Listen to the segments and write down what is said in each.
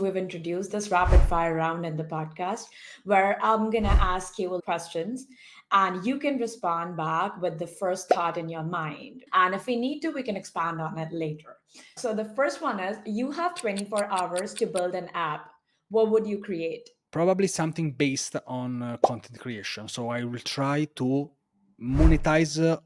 We've introduced this rapid fire round in the podcast where I'm going to ask you questions and you can respond back with the first thought in your mind. And if we need to, we can expand on it later. So the first one is you have 24 hours to build an app. What would you create? Probably something based on content creation. So I will try to monetize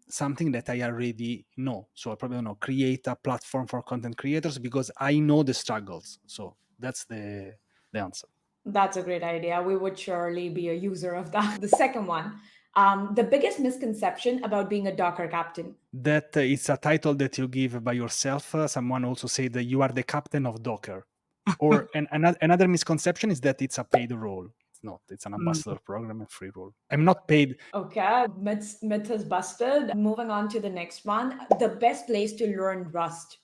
something that I already know. So I probably create a platform for content creators because I know the struggles. So that's the answer. That's a great idea. We would surely be a user of that. The second one, the biggest misconception about being a Docker captain. That it's a title that you give by yourself. Someone also said that you are the captain of Docker. Or another misconception is that it's a paid role. It's not. It's an Mm. ambassador program, a free role. I'm not paid. Okay, myth is busted. Moving on to the next one, the best place to learn Rust.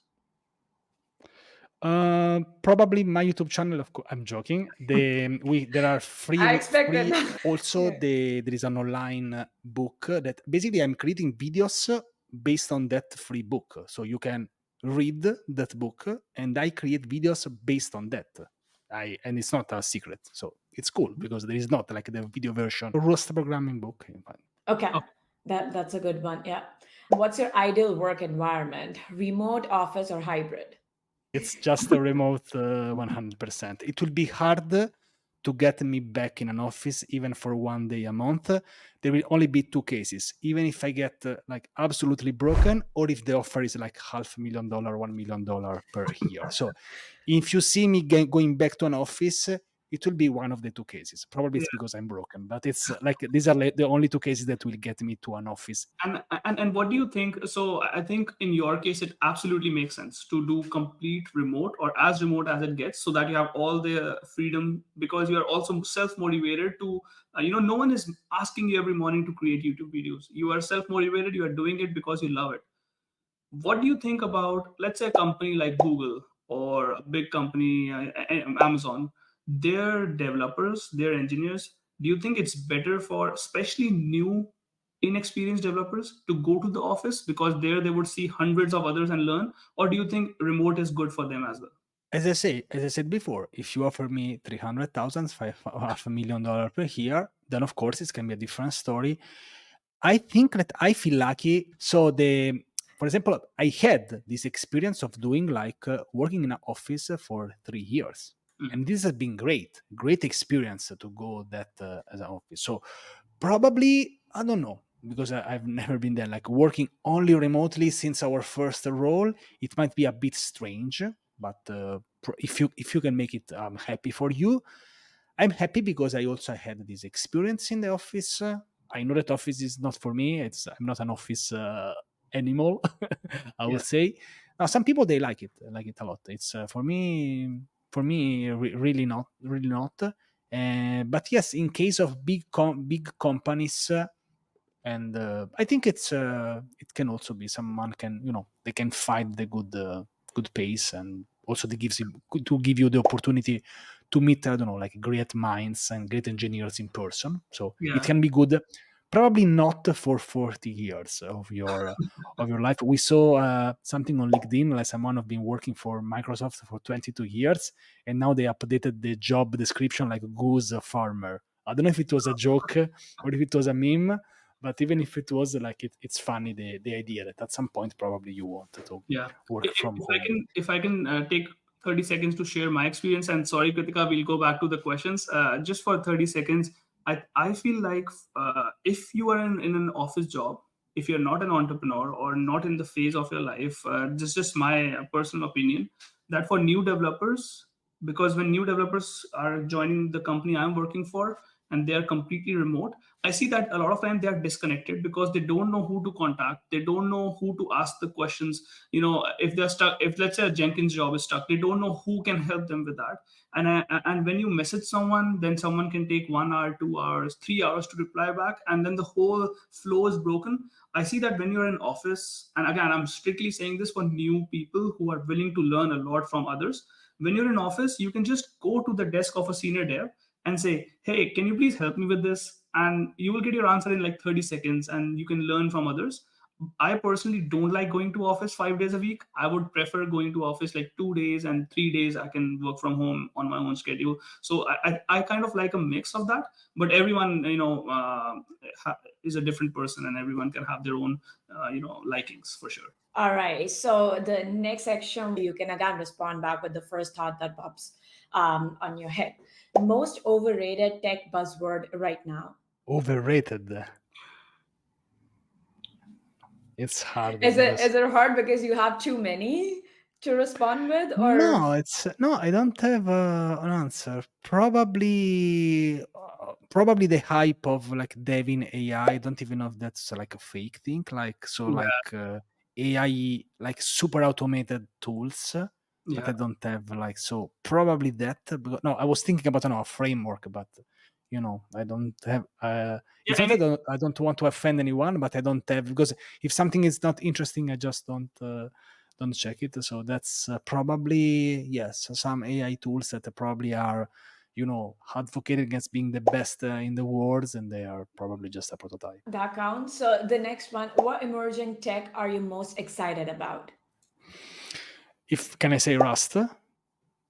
Probably my YouTube channel. Of course, I'm joking. There are I expected free. that. Also, Yeah. there is an online book that basically I'm creating videos based on that free book. So you can read that book, and I create videos based on that. And it's not a secret, so it's cool because there is not like the video version Rust programming book. Okay, Oh, that's a good one. Yeah. What's your ideal work environment? Remote, office, or hybrid? It's just a remote 100%. It will be hard to get me back in an office even for 1 day a month. There will only be two cases. Even if I get like absolutely broken, or if the offer is like $500,000, $1 million per year. So if you see me going back to an office, it will be one of the two cases. Probably it's yeah. because I'm broken, but it's like these are the only two cases that will get me to an office. And what do you think? So I think in your case, it absolutely makes sense to do complete remote or as remote as it gets, so that you have all the freedom because you are also self motivated to, no one is asking you every morning to create YouTube videos. You are self motivated. You are doing it because you love it. What do you think about, let's say, a company like Google or a big company, Amazon? Their developers, their engineers, do you think it's better for especially new inexperienced developers to go to the office because there they would see hundreds of others and learn, or do you think remote is good for them as well? As I said before, if you offer me 300,000, $500,000 per year, then of course it's gonna be a different story. I think that I feel lucky. So for example, I had this experience of doing like working in an office for 3 years, Mm. and this has been great experience to go that as an office. So probably I don't know because I've never been there. Like working only remotely since our first role, it might be a bit strange. But if you can make it happy for you, I'm happy because I also had this experience in the office. I know that office is not for me. I'm not an office animal, I Yeah. would say. Now, some people they like it a lot. It's for me, really not, really not. But yes, in case of big companies, and I think it can also be someone can they can find the good pace, and also they gives you to give you the opportunity to meet I don't know like great minds and great engineers in person. So it Yeah. can be good. Probably not for 40 years of your life. We saw something on LinkedIn, like someone have been working for Microsoft for 22 years, and now they updated the job description like goose farmer. I don't know if it was a joke or if it was a meme, but even if it was like it's funny the idea that at some point probably you want to Yeah. work from If I home. can, take 30 seconds to share my experience, and sorry, Kritika, we'll go back to the questions. Just for 30 seconds, I feel like if you are in an office job, if you're not an entrepreneur or not in the phase of your life, just my personal opinion, that for new developers, because when new developers are joining the company I'm working for and they are completely remote, I see that a lot of time they are disconnected because they don't know who to contact, they don't know who to ask the questions. If they're stuck, if let's say a Jenkins job is stuck, they don't know who can help them with that. And when you message someone, then someone can take 1 hour, 2 hours, 3 hours to reply back, and then the whole flow is broken. I see that when you're in office, and again, I'm strictly saying this for new people who are willing to learn a lot from others. When you're in office, you can just go to the desk of a senior dev and say, hey, can you please help me with this? And you will get your answer in like 30 seconds, and you can learn from others. I personally don't like going to office 5 days a week. I would prefer going to office like 2 days, and 3 days I can work from home on my own schedule. So I kind of like a mix of that. But everyone, is a different person, and everyone can have their own, likings for sure. All right. So the next section, you can again respond back with the first thought that pops on your head. Most overrated tech buzzword right now. Overrated. It's hard Is it because is it hard because you have too many to respond with, or no, it's no. I don't have an answer. Probably the hype of like deving AI. I don't even know if that's like a fake thing. Like so, Yeah, like AI, like super automated tools. But I yeah, don't have like so. Probably that. Because, no, I was thinking about a framework, but I don't have. yeah. It's not that I don't want to offend anyone, but I don't have because if something is not interesting, I just don't check it. So that's probably yes, some AI tools that probably are, advocated against being the best in the world, and they are probably just a prototype. that counts? So the next one, what emerging tech are you most excited about? If can I say Rust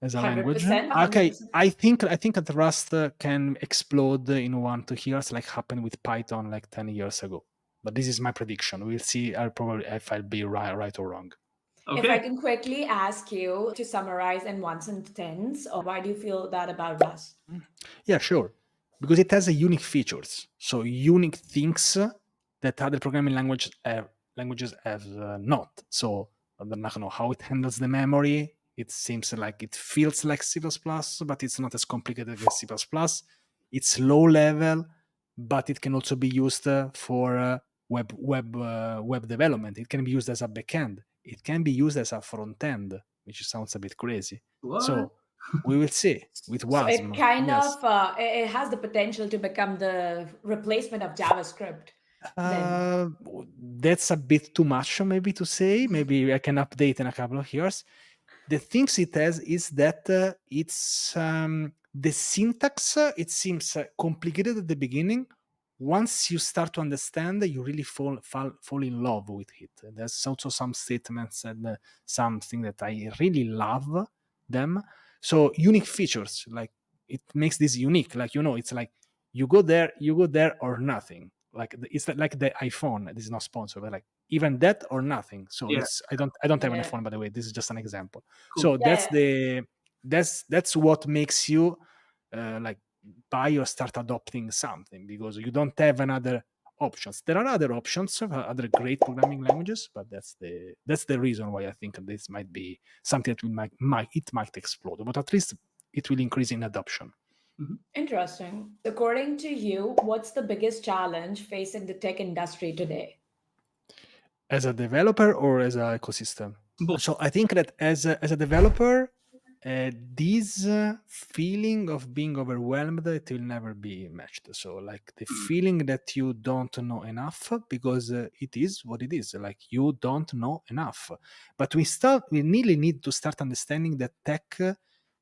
as a language? 100%, Okay, 100%. I think that Rust can explode in 1 2 years, like happened with Python like 10 years ago. But this is my prediction. We'll see. I'll probably if I'll be right or wrong. If I Okay. can quickly ask you to summarize in one sentence, why do you feel that about Rust? Yeah, sure. Because it has a unique features. So unique things that other programming languages have not. So I don't know how it handles the memory. It seems like it feels like C++, but it's not as complicated as C++. It's low level, but it can also be used for web development. It can be used as a backend. It can be used as a front end, which sounds a bit crazy. What? So we will see with So it WASM. kind Yes. of it has the potential to become the replacement of JavaScript. Then Uh, that's a bit too much, maybe to say. Maybe I can update in a couple of years. The things it has is that it's the syntax. It seems complicated at the beginning. Once you start to understand, you really fall in love with it. There's also some statements and something that I really love them. So unique features, like it makes this unique. Like it's like you go there or nothing. Like it's like the iPhone. This is not sponsored, but like even that or nothing. So Yeah. it's I don't have an yeah, iPhone, by the way. This is just an example. Cool. So yeah, that's what makes you like buy or start adopting something because you don't have another options. There are other options, other great programming languages, but that's the reason why I think this might be something that might explode, but at least it will increase in adoption. Mhm. interesting. According to you, what's the biggest challenge facing the tech industry today? As a developer or as an ecosystem? Both. So I think that as a developer, this feeling of being overwhelmed, it will never be matched. So like the Mm. feeling that you don't know enough because it is what it is. Like you don't know enough, but we really need to start understanding that tech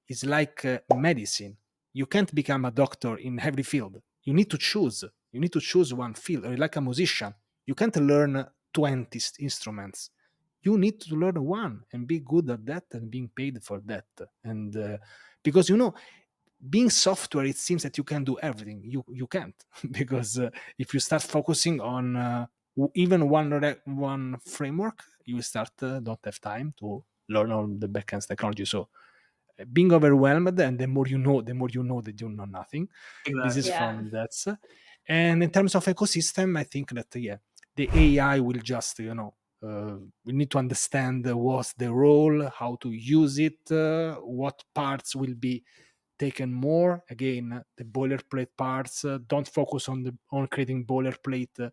is like medicine. You can't become a doctor in every field. You need to choose. You need to choose one field. Or like a musician, you can't learn 20 instruments. You need to learn one and be good at that and being paid for that. And because being software, it seems that you can do everything. You can't because if you start focusing on even one framework, you start don't have time to learn all the backend technology. So being overwhelmed, and the more you know that you know nothing. This is Exactly. Yeah. from that. And in terms of ecosystem, I think that yeah, the AI will just we need to understand what's the role, how to use it, what parts will be taken more. Again, the boilerplate parts. Don't focus on creating boilerplate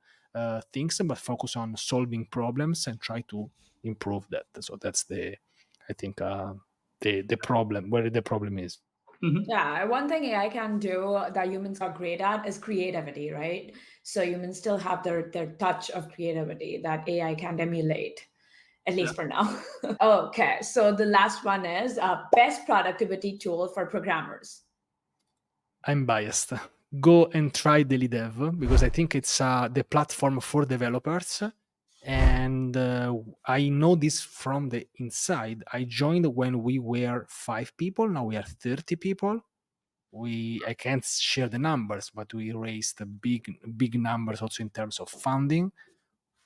things, but focus on solving problems and try to improve that. So that's I think the problem where the problem is. Hmm. Yeah, one thing AI can do that humans are great at is creativity, right? So humans still have their touch of creativity that AI can't emulate, at Yeah. least for now. Okay, so the last one is best productivity tool for programmers. I'm biased. Go and try Daily Dev because I think it's the platform for developers, and I know this from the inside. I joined when we were 5 people. Now we are 30 people. I can't share the numbers, but we raised big numbers also in terms of funding.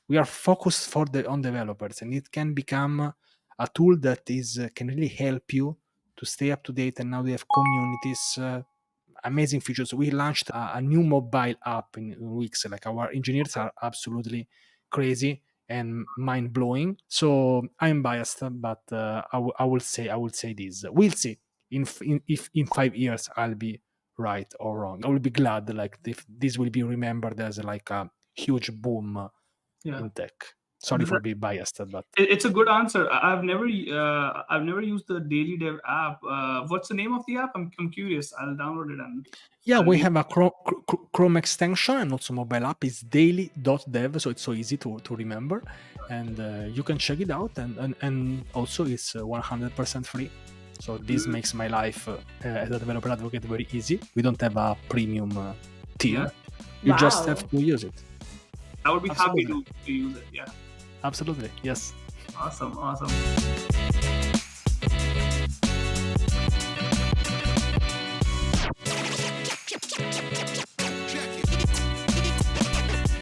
We are focused on developers, and it can become a tool that is can really help you to stay up to date. And now we have communities, amazing features. We launched a new mobile app in weeks. Like, our engineers are absolutely crazy and mind blowing. So I'm biased, but I will say this. We'll see if in 5 years I'll be right or wrong. I will be glad, like, if this will be remembered as like a huge boom Yeah. in tech. Sorry for being biased, but It's a good answer. I've never used the Daily Dev app. What's the name of the app? I'm curious. I'll download it and yeah, I'll we read. have a Chrome extension and also mobile app. It's daily.dev, so it's so easy to remember, and you can check it out. And also it's 100% free. So this makes my life as a developer advocate very easy. We don't have a premium tier. Yeah. You just Wow. have to use it. I would be happy Absolutely. to use it. Yeah. Absolutely, yes. Awesome.